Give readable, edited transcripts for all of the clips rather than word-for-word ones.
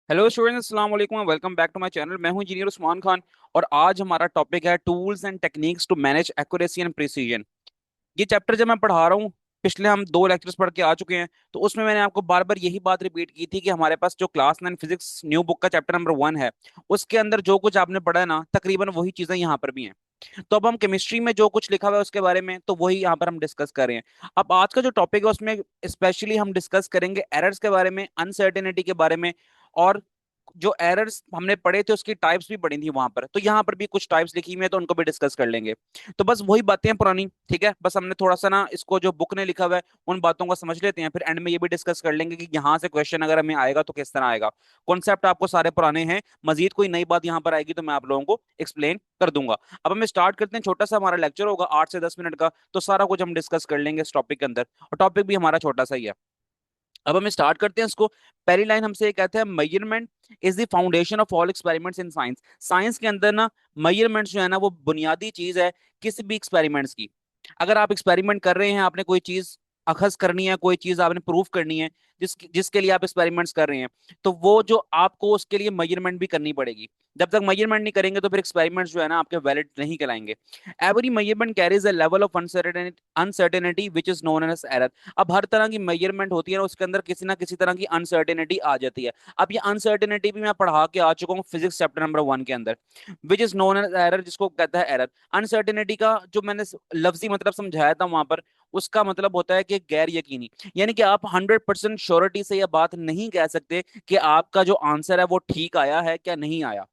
Hello students, अस्सलाम वालेकुम, welcome back to my channel. मैं हूं इंजीनियर उस्मान खान और आज हमारा टॉपिक है tools and techniques to manage accuracy and precision. ये चैप्टर जब मैं पढ़ा रहा हूँ, पिछले हम दो लेक्चर्स पढ़ के आ चुके हैं, तो उसमें मैंने आपको बार बार यही बात रिपीट की थी कि हमारे पास जो क्लास 9 फिजिक्स न्यू बुक का चैप्टर नंबर 1 है, उसके अंदर जो कुछ आपने पढ़ा है ना, तकरीबन वही चीजें यहाँ पर भी हैं। तो अब हम केमिस्ट्री में जो कुछ लिखा हुआ है उसके बारे में तो वही यहाँ पर हम डिस्कस कर रहे हैं। अब आज का जो टॉपिक है उसमें स्पेशली हम डिस्कस करेंगे एरर्स के बारे में, अनसर्टेनिटी के बारे में, और जो एरर्स हमने पढ़े थे उसकी टाइप्स भी पढ़ी थी वहां पर, तो यहाँ पर भी कुछ टाइप्स लिखी हुई है तो उनको भी डिस्कस कर लेंगे। तो बस वही बातें हैं पुरानी, ठीक है। बस हमने थोड़ा सा ना इसको जो बुक ने लिखा हुआ है उन बातों को समझ लेते हैं, फिर एंड में ये भी डिस्कस कर लेंगे कि यहाँ से क्वेश्चन अगर हमें आएगा तो किस तरह आएगा। कॉन्सेप्ट आपको सारे पुराने हैं, मजीद कोई नई बात यहाँ पर आएगी तो मैं आप लोगों को एक्सप्लेन कर दूंगा। अब हम स्टार्ट करते हैं, छोटा सा हमारा लेक्चर होगा 8 से 10 मिनट का, तो सारा कुछ हम डिस्कस कर लेंगे इस टॉपिक के अंदर, और टॉपिक भी हमारा छोटा सा ही है। अब हम स्टार्ट करते हैं इसको। पहली लाइन हमसे ये कहते हैं, measurement is the foundation of all experiments in science. Science के अंदर ना मेजरमेंट्स जो है ना वो बुनियादी चीज है किसी भी एक्सपेरिमेंट्स की। अगर आप एक्सपेरिमेंट कर रहे हैं, आपने कोई चीज अखज करनी है, कोई चीज आपने प्रूफ करनी है, जिसके लिए आप एक्सपेरिमेंट्स कर रहे हैं, तो वो जो आपको उसके लिए मेजरमेंट भी करनी पड़ेगी। जब तक मेजरमेंट नहीं करेंगे तो फिर एक्सपेरिमेंट्स जो है ना आपके वैलिड नहीं कहलाएंगे। Every measurement carries a level of uncertainty which is known as error. अब हर तरह की मेजरमेंट होती है ना, उसके अंदर किसी ना किसी तरह की अनसर्टेनिटी आ जाती है। अब ये अनसर्टेनिटी भी मैं पढ़ा के आ चुका हूँ फिजिक्स चैप्टर नंबर 1 के अंदर, which is known as error, जिसको कहता है एरर। अनसर्टेनिटी का जो मैंने लफ्जी मतलब समझाया था वहां पर, उसका मतलब होता है कि गैर यकीनी, यानी कि आप 100% श्योरिटी से यह बात नहीं कह सकते कि आपका जो आंसर है वो ठीक आया है क्या नहीं आया।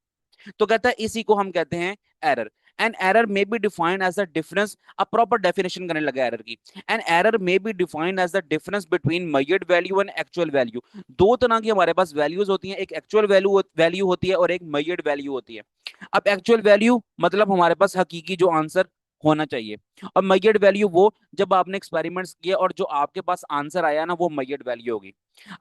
तो कहता है इसी को हम कहते हैं error. An error may be defined as the difference, अब प्रॉपर डेफिनेशन करने लगा एरर की। An error may be defined as the difference between measured value and actual value. दो तरह की हमारे पास वैल्यूज होती हैं, एक एक्चुअल वैल्यू वैल्यू होती है और एक मेजर्ड वैल्यू होती है। अब एक्चुअल वैल्यू मतलब हमारे पास हकीकी जो आंसर होना चाहिए, और मेजर्ड वैल्यू वो जब आपने एक्सपेरिमेंट्स किए और जो आपके पास आंसर आया ना वो मेजर्ड वैल्यू होगी।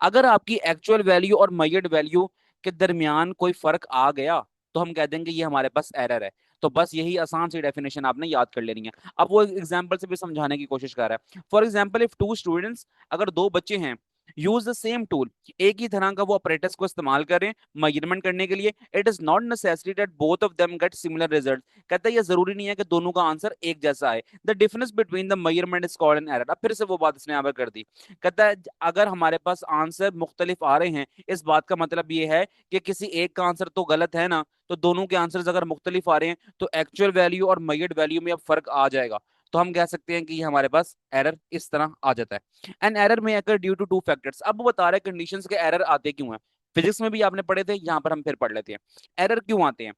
अगर आपकी एक्चुअल वैल्यू और मेजर्ड वैल्यू के दरमियान कोई फर्क आ गया तो हम कह देंगे ये हमारे पास एरर है। तो बस यही आसान सी डेफिनेशन आपने याद कर लेनी है। अब वो एग्जांपल से भी समझाने की कोशिश कर रहा है। For example, if two students, अगर दो बच्चे हैं, यूज द सेम टूल, एक ही तरह का वो अपरेटस को इस्तेमाल करें मेजरमेंट करने के लिए, it is not necessary that both of them get similar result. कहता है ये जरूरी नहीं है कि दोनों का आंसर एक जैसा आए। The difference between the measurement is called an error. अब फिर से वो बात इसने यहाँ पर कर दी। कहता है अगर हमारे पास आंसर मुख्तलिफ आ रहे हैं, इस बात का मतलब ये है कि किसी एक का आंसर तो गलत है ना, तो दोनों के आंसर्स अगर मुख्तलिफ आ रहे हैं तो एक्चुअल वैल्यू और मेजर्ड वैल्यू में अब फर्क आ जाएगा। तो हम कह सकते हैं कि ये हमारे पास एरर इस तरह आ जाता है। An error may occur due to two factors. अब वो बता रहे हैं कंडीशंस के एरर आते क्यों हैं। फिजिक्स में भी आपने पढ़े थे, यहाँ पर हम फिर पढ़ लेते हैं एरर क्यों आते हैं।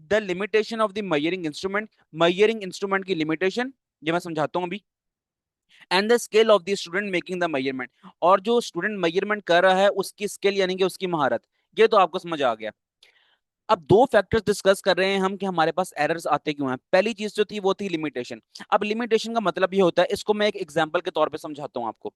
The limitation of the measuring instrument, measuring instrument की लिमिटेशन, ये मैं समझाता हूँ अभी। And the skill of the student making the measurement, और जो स्टूडेंट मेजरमेंट कर रहा है उसकी स्किल यानी कि उसकी महारत। ये तो आपको समझ आ गया। अब दो फैक्टर्स डिस्कस कर रहे हैं हम कि हमारे पास एरर्स आते क्यों हैं। पहली चीज जो थी वो थी लिमिटेशन। अब लिमिटेशन का मतलब ये होता है, इसको मैं एक एग्जांपल के तौर पे समझाता हूं आपको।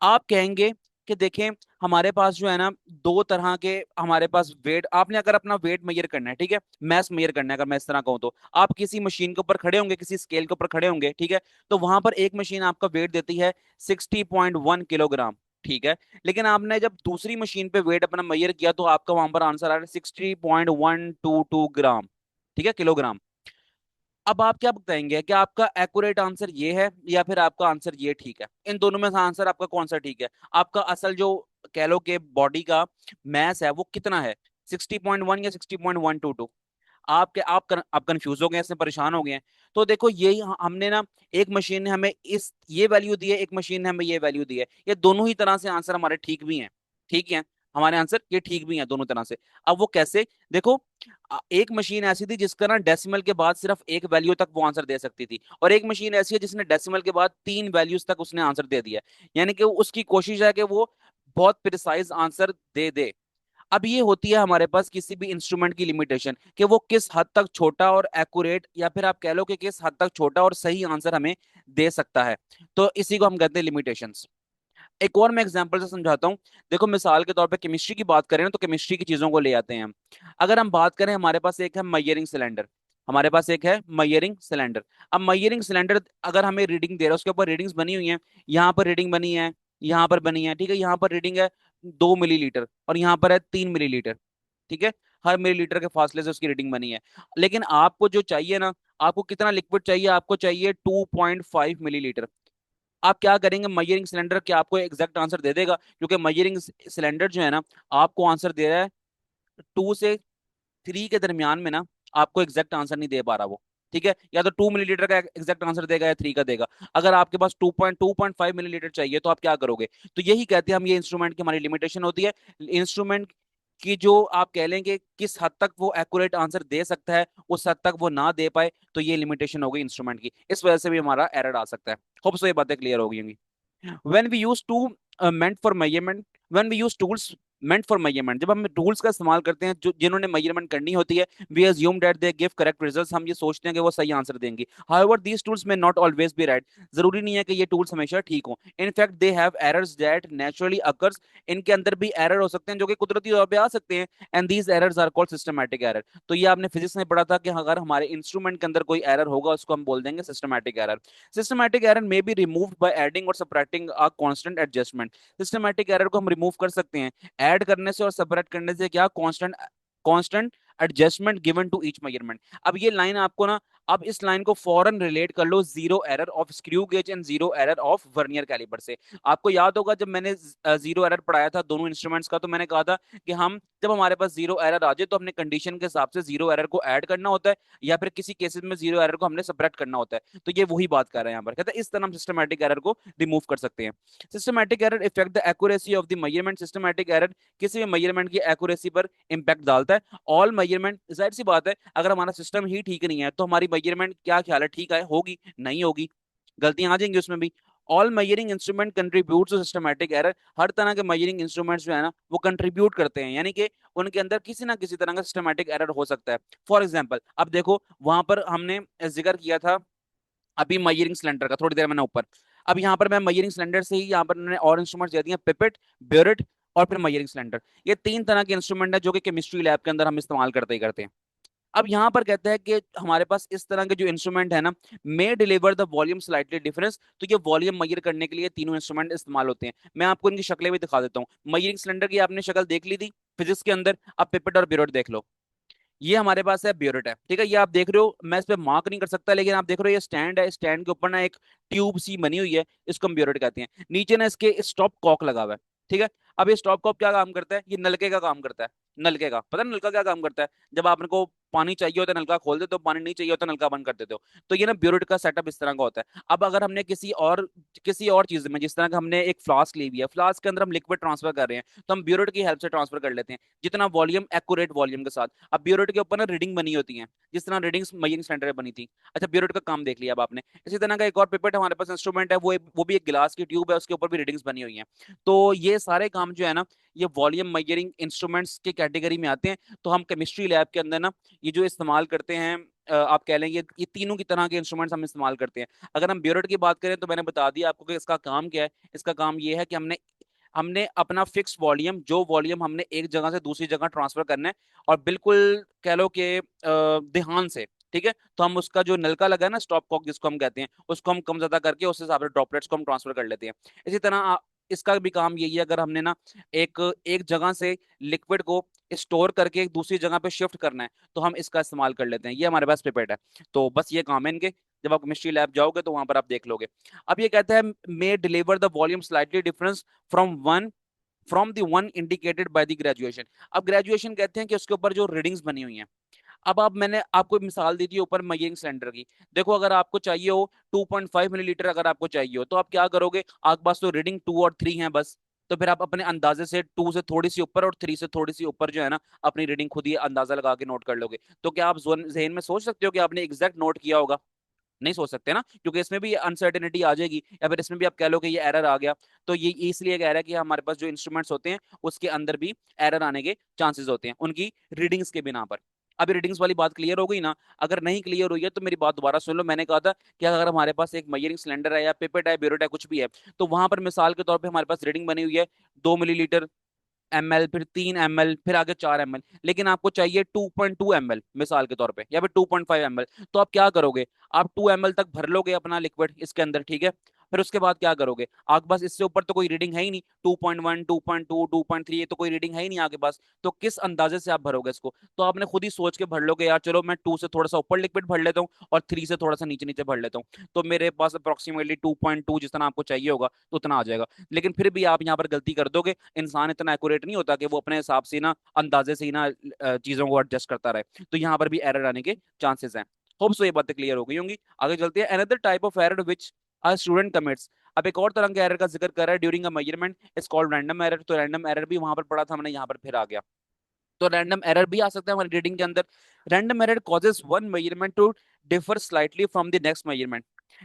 आप कहेंगे कि देखें, हमारे पास जो है ना दो तरह के, हमारे पास वेट, आपने अगर अपना वेट मेजर करना है, ठीक है, मैस मेजर करना है, अगर मैं इस तरह कहूं तो आप किसी मशीन के ऊपर खड़े होंगे, किसी स्केल के ऊपर खड़े होंगे, ठीक है। तो वहां पर एक मशीन आपका वेट देती है 60.1 किलोग्राम, ठीक है। लेकिन आपने जब दूसरी मशीन पे वेट अपना मेजर किया तो आपका वहां पर आंसर आ रहा है 60.122 ग्राम, ठीक है, किलोग्राम। अब आप क्या बताएंगे कि आपका एक्यूरेट आंसर ये है या फिर आपका आंसर ये ठीक है। इन दोनों में से आंसर आपका कौन सा ठीक है। आपका असल जो कह लो कि बॉडी का मैस है वो कितना है, 60.1 या 60.122। आप कंफ्यूज हो गए, इसमें परेशान हो गए हैं। तो देखो यही हमने ना, एक मशीन ने हमें इस ये वैल्यू दी है, एक मशीन ने हमें ये वैल्यू दी है, ये दोनों ही तरह से आंसर हमारे ठीक भी हैं, ठीक है। हमारे आंसर ये ठीक भी हैं दोनों तरह से। अब वो कैसे, देखो, एक मशीन ऐसी थी जिसका ना डेसिमल के बाद सिर्फ एक वैल्यू तक वो आंसर दे सकती थी, और एक मशीन ऐसी है जिसने डेसिमल के बाद 3 वैल्यूज तक उसने आंसर दे दिया। यानी कि उसकी कोशिश है कि वो बहुत प्रिसाइज आंसर दे दे। अब ये होती है हमारे पास किसी भी इंस्ट्रूमेंट की लिमिटेशन कि वो किस हद तक छोटा और एक्यूरेट, या फिर आप कह लो कि किस हद तक छोटा और सही आंसर हमें दे सकता है। तो इसी को हम कहते हैं लिमिटेशंस। एक और मैं एग्जांपल से समझाता हूँ। देखो, मिसाल के तौर पे केमिस्ट्री की बात करें ना, तो केमिस्ट्री की चीजों को ले आते हैं हम। अगर हम बात करें, हमारे पास एक है मयरिंग सिलेंडर, हमारे पास एक है मयरिंग सिलेंडर। अब मयरिंग सिलेंडर अगर हमें रीडिंग दे रहा है, उसके ऊपर रीडिंग्स बनी हुई हैं, यहाँ पर रीडिंग बनी है, यहाँ पर बनी है, ठीक है, यहाँ पर रीडिंग है 2 मिलीलीटर और यहाँ पर है 3 मिलीलीटर। ठीक है, हर मिलीलीटर के फासले से उसकी रीडिंग बनी है। लेकिन आपको जो चाहिए ना, आपको कितना लिक्विड चाहिए, आपको चाहिए 2.5 मिलीलीटर। आप क्या करेंगे, मयरिंग सिलेंडर क्या आपको एग्जैक्ट आंसर दे देगा? क्योंकि मयरिंग सिलेंडर जो है ना, आपको आंसर दे रहा है 2 से 3 के दरमियान में ना, आपको एग्जैक्ट आंसर नहीं दे पा रहा वो। ठीक है, या तो 2 मिलीलीटर का एग्जैक्ट आंसर देगा या 3 का देगा। अगर आपके पास 2.5 मिलीलीटर चाहिए तो आप क्या करोगे? तो यही कहते हैं हम, ये इंस्ट्रूमेंट की हमारी लिमिटेशन होती है। इंस्ट्रूमेंट कि जो आप कह लेंगे किस हद तक वो एक्यूरेट आंसर दे सकता है, उस हद तक वो ना दे पाए, तो ये लिमिटेशन हो गई इंस्ट्रूमेंट की। इस वजह से भी हमारा एरर आ सकता है। होप सो ये बातें क्लियर हो गई होंगी। when we use to meant for measurement when we use tools meant for measurement, जब हम टूल्स का इस्तेमाल करते हैं जो जिन्होंने मेजरमेंट करनी होती है, we assume that they give correct results, हम ये सोचते हैं कि वो सही आंसर देंगे। however these tools may not always be right, जरूरी नहीं है कि ये टूल्स हमेशा ठीक हों। in fact they have errors that naturally occurs, इनके अंदर भी एरर हो सकते हैं जो कि कुदरती तौर पे आ सकते हैं। and these errors are called systematic error। तो ये आपने फिजिक्स में पढ़ा था कि अगर हमारे इंस्ट्रूमेंट के अंदर कोई एरर होगा उसको हम बोल देंगे सिस्टमैटिक एरर। सिस्टमैटिक एरर में बी रिमूव्ड बाय एडिंग और subtracting a constant adjustment. Systematic error को हम रिमूव कर सकते हैं ऐड करने से और सबट्रैक्ट करने से। क्या? Constant constant adjustment given to each measurement. अब ये लाइन आपको ना, अब इस लाइन को फौरन रिलेट कर लो zero error of screw gauge and zero error of vernier caliper से। आपको याद होगा जब मैंने जीरो एरर पढ़ाया था दोनों इंस्ट्रूमेंट्स का, तो मैंने कहा था कि हम जब हमारे पास जीरो एरर आ जाए तो अपने कंडीशन के हिसाब से जीरो एरर को ऐड करना होता है, या फिर किसी केसेस में जीरो एरर को हमने सबट्रैक्ट करना होता है। तो ये वही बात कर रहे हैं यहाँ पर, कहते हैं इस तरह हम सिस्टमैटिक एरर को रिमूव कर सकते हैं। Systematic error effect the accuracy of the measurement. Systematic error किसी भी मेजरमेंट की एक्यूरेसी पर इंपैक्ट डालता है। ऑल मेजरमेंट, जाहिर सी बात है अगर हमारा सिस्टम ही ठीक नहीं है तो हमारी मेजरमेंट क्या ख्याल है, ठीक है होगी नहीं होगी, गलतियां आ जाएंगी उसमें भी। All measuring instrument contribute to systematic error. हर तरह के मेजरिंग इंस्ट्रूमेंट्स जो है ना वो कंट्रीब्यूट करते हैं, यानी कि उनके अंदर किसी ना किसी तरह का सिस्टमैटिक एरर हो सकता है। फॉर एग्जाम्पल अब देखो वहां पर हमने जिक्र किया था अभी मयरिंग सिलेंडर का, थोड़ी देर मैंने ऊपर। अब यहाँ पर मैं मयरिंग सिलेंडर से ही यहाँ पर मैंने और इंस्ट्रूमेंट दे दिए, पिपेट, ब्योरेट और फिर मयरिंग सिलेंडर। ये 3 तरह के इंस्ट्रूमेंट है जो कि केमिस्ट्री लैब के अंदर हम इस्तेमाल करते ही करते हैं। अब यहाँ पर कहते हैं कि हमारे पास इस तरह के जो इंस्ट्रूमेंट है ना, may deliver the volume slightly difference. तो ये वॉल्यूम मेजर करने के लिए तीनों इंस्ट्रूमेंट इस्तेमाल होते हैं। मैं आपको इनकी शक्लें भी दिखा देता हूँ। मयरिंग सिलेंडर की आपने शक्ल देख ली थी फिजिक्स के अंदर, अब पिपेट और ब्योरेट देख लो। ये हमारे पास है ब्योरेट है, ठीक है, ये आप देख रहे हो, मैं इस पे मार्क नहीं कर सकता लेकिन आप देख रहे हो ये स्टैंड है, स्टैंड के ऊपर ना एक ट्यूब सी बनी हुई है, इसको हम ब्योरेट कहते हैं। नीचे ना इसके स्टॉप कॉक लगा हुआ है। ठीक है, अब ये स्टॉप कॉक क्या काम करता है? ये नलके का काम करता है। नलके का पता है, नलका क्या काम करता है? जब आपको पानी चाहिए होता है नलका खोल देते हो, पानी नहीं चाहिए होता नलका बंद कर देते हो। तो ये ना ब्योरेट का सेटअप इस तरह का होता है। अब अगर हमने किसी और चीज में, जिस तरह का हमने एक फ्लास्क ली हुई है, फ्लास्क के अंदर हम लिक्विड ट्रांसफर कर रहे हैं, तो हम ब्योरेट की हेल्प से ट्रांसफर कर लेते हैं जितना वॉल्यूम एक्यूरेट वॉल्यूम के साथ। अब ब्योरेट के ऊपर ना रीडिंग बनी होती है, जिस तरह रीडिंग्स मयिंग सेंटर में बनी थी। अच्छा, ब्योरेट का काम देख लिया अब आपने। इसी तरह का एक और पिपेट हमारे पास इंस्ट्रूमेंट है, वो भी एक गिलास की ट्यूब है, उसके ऊपर भी रीडिंग्स बनी हुई हैं। तो ये सारे काम जो है ना, ये वॉल्यूम मेजरिंग इंस्ट्रूमेंट्स की कैटेगरी में आते हैं। तो हम केमिस्ट्री लैब के अंदर ना ये जो इस्तेमाल करते हैं, आप कह लेंगे ये तीनों की तरह के इंस्ट्रूमेंट्स हम इस्तेमाल करते हैं। अगर हम ब्योरेट की बात करें तो मैंने बता दिया आपको कि इसका काम क्या है। इसका काम ये है कि हमने हमने अपना फिक्स वॉल्यूम, जो वॉल्यूम हमने एक जगह से दूसरी जगह ट्रांसफर करना है, और बिल्कुल कह लो कि ध्यान से, ठीक है, तो हम उसका जो नलका लगा है ना, स्टॉप कॉक जिसको हम कहते हैं, उसको हम कम ज्यादा करके उस हिसाब से ड्रॉपलेट्स को हम ट्रांसफर कर लेते हैं। इसी तरह इसका भी काम यही है, अगर हमने ना एक एक जगह से लिक्विड को स्टोर करके एक दूसरी जगह पे शिफ्ट करना है, तो हम इसका इस्तेमाल कर लेते हैं। ये हमारे पास पिपेट है। तो बस ये काम है इनके, जब आप केमिस्ट्री लैब जाओगे तो वहां पर आप देख लोगे। अब ये कहता है may deliver the volume slightly difference from one from the one indicated by the graduation. अब ग्रेजुएशन कहते हैं कि उसके ऊपर जो रीडिंग्स बनी हुई हैं। अब मैंने आपको मिसाल दी थी ऊपर मयिंग सिलेंडर की। देखो अगर आपको चाहिए हो 2.5 मिलीलीटर, अगर आपको चाहिए हो तो आप क्या करोगे? आपके पास तो रीडिंग 2 और 3 है बस। तो फिर आप अपने अंदाजे से 2 से थोड़ी सी ऊपर और 3 से थोड़ी सी ऊपर जो है ना, अपनी रीडिंग खुद ही अंदाजा लगा के नोट कर लोगे। तो क्या आप जहन में सोच सकते हो कि आपने एग्जैक्ट नोट किया होगा? नहीं सोच सकते ना, क्योंकि इसमें भी अनसर्टेनिटी आ जाएगी, या फिर इसमें भी आप कह लो कि ये एरर आ गया। तो ये इसलिए कह रहा है कि हमारे पास जो इंस्ट्रूमेंट्स होते हैं उसके अंदर भी एरर आने के चांसेस होते हैं उनकी रीडिंग्स के बिना पर। अभी रीडिंग्स वाली बात क्लियर हो गई ना? अगर नहीं क्लियर हुई है तो मेरी बात दोबारा सुन लो। मैंने कहा था कि अगर हमारे पास एक मयरिंग सिलेंडर है या पिपेट है, ब्योरेट है, कुछ भी है, तो वहां पर मिसाल के तौर पे हमारे पास रीडिंग बनी हुई है 2 मिलीलीटर, ml, फिर 3 ml, फिर आगे 4 ml, लेकिन आपको चाहिए 2.2 ml मिसाल के तौर पे, या फिर 2.5 ml। तो आप क्या करोगे? आप 2 ml तक भर लोगे अपना लिक्विड इसके अंदर, ठीक है, फिर उसके बाद क्या करोगे? आपके पास इससे ऊपर तो कोई रीडिंग है ही नहीं, 2.1, 2.2, 2.3, ये तो कोई रीडिंग है ही नहीं आपके पास, तो किस अंदाजे से आप भरोगे इसको? तो आपने खुद ही सोच के भर लोगे यार, चलो मैं 2 से थोड़ा सा ऊपर लिक्विड भर लेता हूँ और 3 से थोड़ा सा नीचे नीचे भर लेता हूँ, तो मेरे पास अप्रोक्सीमेटली 2.2 जितना आपको चाहिए होगा तो उतना आ जाएगा। लेकिन फिर भी आप यहाँ पर गलती कर दोगे, इंसान इतना एक्यूरेट नहीं होता कि वो अपने हिसाब से ना अंदाजे से ही ना चीजों को एडजस्ट करता रहे, तो यहाँ पर भी एरर आने के चांसेस हैं। होप सो ये बातें क्लियर हो गई होंगी। आगे चलते हैं, another type of error which a student commits. अब एक और तरह के एरर का जिक्र कर रहा है, during a measurement is called random error. तो रैंडम एरर भी वहां पर पढ़ा था हमने, यहाँ पर फिर आ गया। तो रैंडम एरर भी आ सकता है हमारी रीडिंग के अंदर। Random error causes one measurement to differ slightly from the next measurement.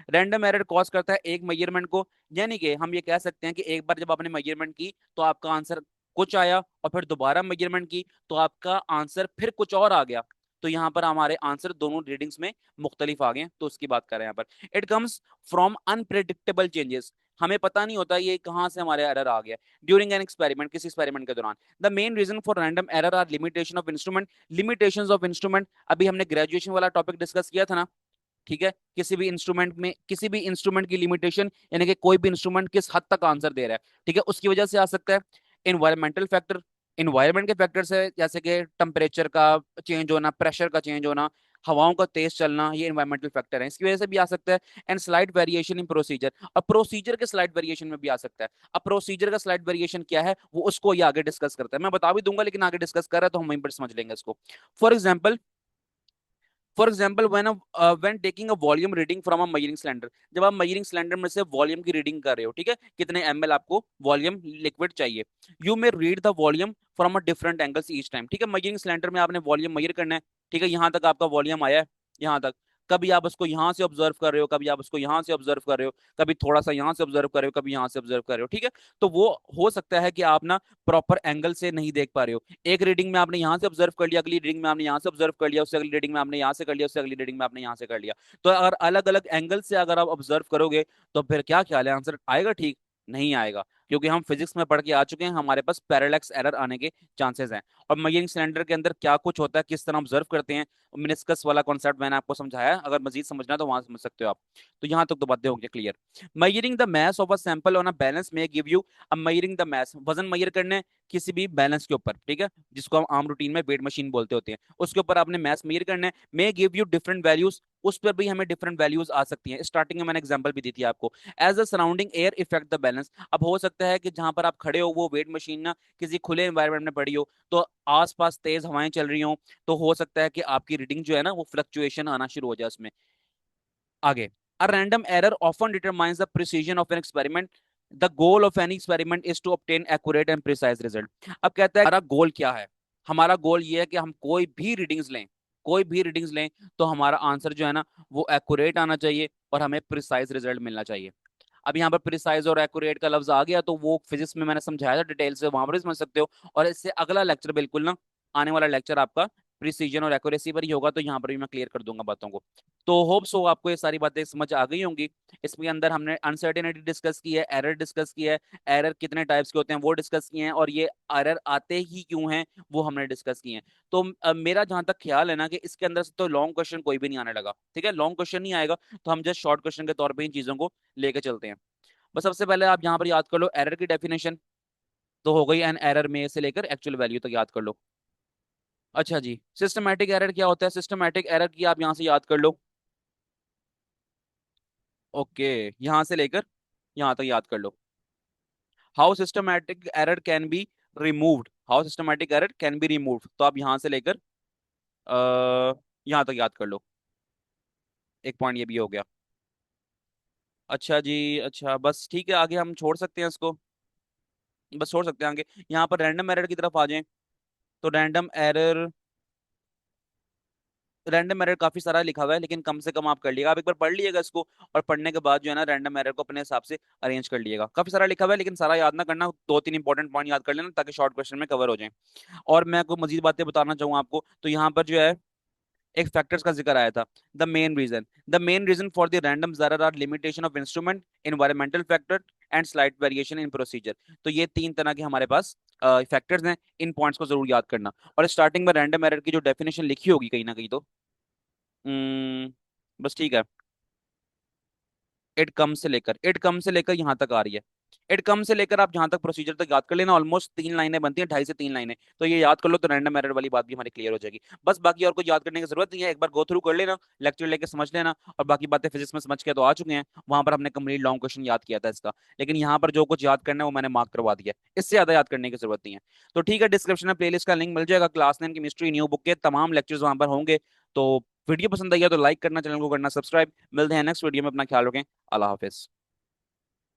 Random error cause करता है एक मेजरमेंट को, यानी कि हम ये कह सकते हैं कि एक बार जब आपने मेजरमेंट की तो आपका आंसर कुछ आया, और फिर दोबारा मेजरमेंट की तो आपका आंसर फिर कुछ और आ गया। तो यहाँ पर हमारे आंसर दोनों रीडिंग्स में मुख्तलिफ आ गए, तो उसकी बात करें यहाँ पर, it comes from unpredictable changes. हमें पता नहीं होता ये कहाँ से हमारे एरर आ गया ड्यूरिंग एन एक्सपेरिमेंट, किसी एक्सपेरिमेंट के दौरान। The main reason for random error are limitation of instrument. Limitations of instrument, अभी हमने ग्रेजुएशन वाला टॉपिक डिस्कस किया था ना, ठीक है? किसी भी इंस्ट्रूमेंट में, किसी भी इंस्ट्रूमेंट की लिमिटेशन, यानी कि कोई भी इंस्ट्रूमेंट किस हद तक आंसर दे रहा है, ठीक है, उसकी वजह से आ सकता है। इन्वायरमेंटल फैक्टर, इन्वायरमेंट के फैक्टर से, जैसे कि टेम्परेचर का चेंज होना, प्रेशर का चेंज होना, हवाओं का तेज चलना, ये इन्वायरमेंटल फैक्टर है, इसकी वजह से भी आ सकता है। And slight variation in procedure, और प्रोसीजर के स्लाइट वेरिएशन में भी आ सकता है। अब प्रोसीजर का स्लाइट वेरिएशन क्या है, वो उसको ये आगे डिस्कस करता है, मैं बता भी दूंगा लेकिन आगे डिस्कस कर रहा है तो हम वहीं पर समझ लेंगे इसको। For example, when taking a volume reading from a measuring cylinder, जब आप मेजरिंग सिलेंडर में से वॉल्यूम की रीडिंग कर रहे हो, ठीक है, कितने एमएल आपको वॉल्यूम लिक्विड चाहिए, you may read the volume from a different angles each time. ठीक है, मेजरिंग सिलेंडर में आपने वॉल्यूम मेजर करना है, ठीक है, यहाँ तक आपका वॉल्यूम आया है, यहाँ तक, कभी आप उसको यहाँ से ऑब्जर्व कर रहे हो, कभी आप उसको यहाँ से ऑब्जर्व कर रहे हो, कभी थोड़ा सा यहाँ से ऑब्जर्व कर रहे हो, कभी यहाँ से ऑब्जर्व कर रहे हो, ठीक है। तो वो हो सकता है कि आप ना प्रॉपर एंगल से नहीं देख पा रहे हो, एक रीडिंग में आपने यहाँ से ऑब्जर्व कर लिया, अगली रीडिंग में आपने यहाँ से ऑब्जर्व कर लिया, उससे अगली रीडिंग में आपने यहाँ से कर लिया, उससे अगली रीडिंग में आपने यहाँ से कर लिया। तो अगर अलग अलग एंगल से अगर आप ऑब्जर्व करोगे तो फिर क्या ख्याल है, आंसर आएगा ठीक? नहीं आएगा, क्योंकि हम फिजिक्स में पढ़ के आ चुके हैं, हमारे पास पैरेलैक्स एरर आने के चांसेस हैं। और मेजरिंग सिलेंडर के अंदर क्या कुछ होता है, किस तरह ऑब्जर्व करते हैं, मिनिस्कस वाला कॉन्सेप्ट मैंने आपको समझाया, अगर मजीद समझना है तो वहां समझ सकते हो आप। तो यहाँ तक तो बातें होंगी clear. Measuring the mass of a sample on a balance में गिव यू, अब मेजरिंग द मास, वजन मेजर करने किसी भी बैलेंस के ऊपर, ठीक है, जिसको हम आम रूटीन में वेट मशीन बोलते होते हैं, उसके ऊपर आपने मास मेजर करना है, may give you different values, उस पर भी हमें डिफरेंट वैल्यूज आ सकती हैं। स्टार्टिंग में मैंने एग्जांपल भी दी थी आपको, as a surrounding air effect the balance. अब हो सकता है कि जहां पर आप खड़े हो वो वेट मशीन ना किसी खुले एनवायरनमेंट में पड़ी हो, तो आसपास तेज हवाएं चल रही हो, तो हो सकता है कि आपकी रीडिंग जो है ना वो फ्लक्चुएशन आना शुरू हो जाए उसमें। आगे, a random error often determines the precision of an experiment. The goal of any experiment is to obtain accurate and precise result. अब कहता है हमारा गोल क्या है, हमारा गोल ये है कि हम कोई भी रीडिंग्स लें, कोई भी रीडिंग्स लें तो हमारा आंसर जो है ना वो एक्यूरेट आना चाहिए और हमें प्रिसाइज रिजल्ट मिलना चाहिए। अब यहाँ पर प्रिसाइज और एक्यूरेट का लफ्ज आ गया, तो वो फिजिक्स में मैंने समझाया था डिटेल से, वहां पर भी समझ सकते हो। और इससे अगला लेक्चर बिल्कुल ना, आने वाला लेक्चर आपका प्रिसीजन और एक्यूरेसी पर ही होगा, तो यहाँ पर भी मैं क्लियर कर दूंगा बातों को। तो होप सो आपको ये सारी बातें समझ आ गई होंगी। इसके अंदर हमने अनसर्टेनिटी डिस्कस की है, एरर डिस्कस किया है, एरर कितने टाइप्स के होते हैं वो डिस्कस किए हैं, और ये एरर आते ही क्यों हैं वो हमने डिस्कस किए हैं। तो मेरा जहां तक ख्याल है ना कि इसके अंदर से तो लॉन्ग क्वेश्चन कोई भी नहीं आने लगा, ठीक है, लॉन्ग क्वेश्चन नहीं आएगा, तो हम जस्ट शॉर्ट क्वेश्चन के तौर पर इन चीजों को लेके चलते हैं। बस सबसे पहले आप यहाँ पर याद कर लो एरर की डेफिनेशन, तो हो गई एन एरर में से लेकर एक्चुअल वैल्यू तक याद कर लो। अच्छा जी, सिस्टमैटिक एरर क्या होता है? सिस्टमैटिक एरर की आप यहाँ से याद कर लो, ओके, यहाँ से लेकर यहाँ तक याद कर लो। How systematic error can be removed, how systematic error can be removed, तो आप यहाँ से लेकर यहाँ तक याद कर लो। एक पॉइंट ये भी हो गया। अच्छा जी, अच्छा बस ठीक है, आगे हम छोड़ सकते हैं इसको, बस छोड़ सकते हैं आगे। यहाँ पर रैंडम एरर की तरफ आ जाएं, तो रैंडम एरर, रैंडम एरर काफी सारा लिखा हुआ है, लेकिन कम से कम आप कर लिएगा, आप एक बार पढ़ लीजिएगा इसको, और पढ़ने के बाद जो है ना रैंडम एरर को अपने हिसाब से अरेंज कर लीजिएगा। काफी सारा लिखा हुआ है लेकिन सारा याद ना करना, दो तीन इंपॉर्टेंट पॉइंट याद कर लेना ताकि शॉर्ट क्वेश्चन में कवर हो जाए। और मैं कोई मजीद बातें बताना चाहूँ आपको, तो यहाँ पर जो है एक फैक्टर्स का जिक्र आया था, the main reason for the random error are limitation of instrument, environmental factor and slight variation in procedure. तो ये तीन तरह के हमारे पास फैक्टर्स हैं, इन पॉइंट्स को जरूर याद करना। और स्टार्टिंग में रैंडम एरर की जो डेफिनेशन लिखी होगी कहीं ना कहीं तो, बस ठीक है। इट कम से लेकर, इट कम से लेकर यहाँ तक आ रही है। इट कम से लेकर आप जहां तक प्रोसीजर तक याद कर लेना, ऑलमोस्ट 3 लाइनें बनती हैं, 2.5 से 3 लाइनें, तो ये याद कर लो तो रैंडम एरर वाली बात भी हमारी क्लियर हो जाएगी। बस बाकी और कुछ याद करने की जरूरत नहीं है, एक बार गो थ्रू कर लेना, लेक्चर लेके समझ लेना, और बाकी बातें फिजिक्स में समझ के तो आ चुके हैं, वहां पर हमने कंप्लीट लॉन्ग क्वेश्चन याद किया था इसका। लेकिन यहाँ पर जो कुछ याद करना है वो मैंने मार्क करवा दिया है, इससे ज्यादा याद करने की जरूरत नहीं है। तो ठीक है, डिस्क्रिप्शन में प्लेलिस्ट का लिंक मिल जाएगा, क्लास 9 केमिस्ट्री न्यू बुक के तमाम लेक्चर्स वहां पर होंगे। तो वीडियो पसंद आई है तो लाइक करना, चैनल को करना सब्सक्राइब। मिलते हैं नेक्स्ट वीडियो में, अपना ख्याल रखें। अल्लाह हाफिज।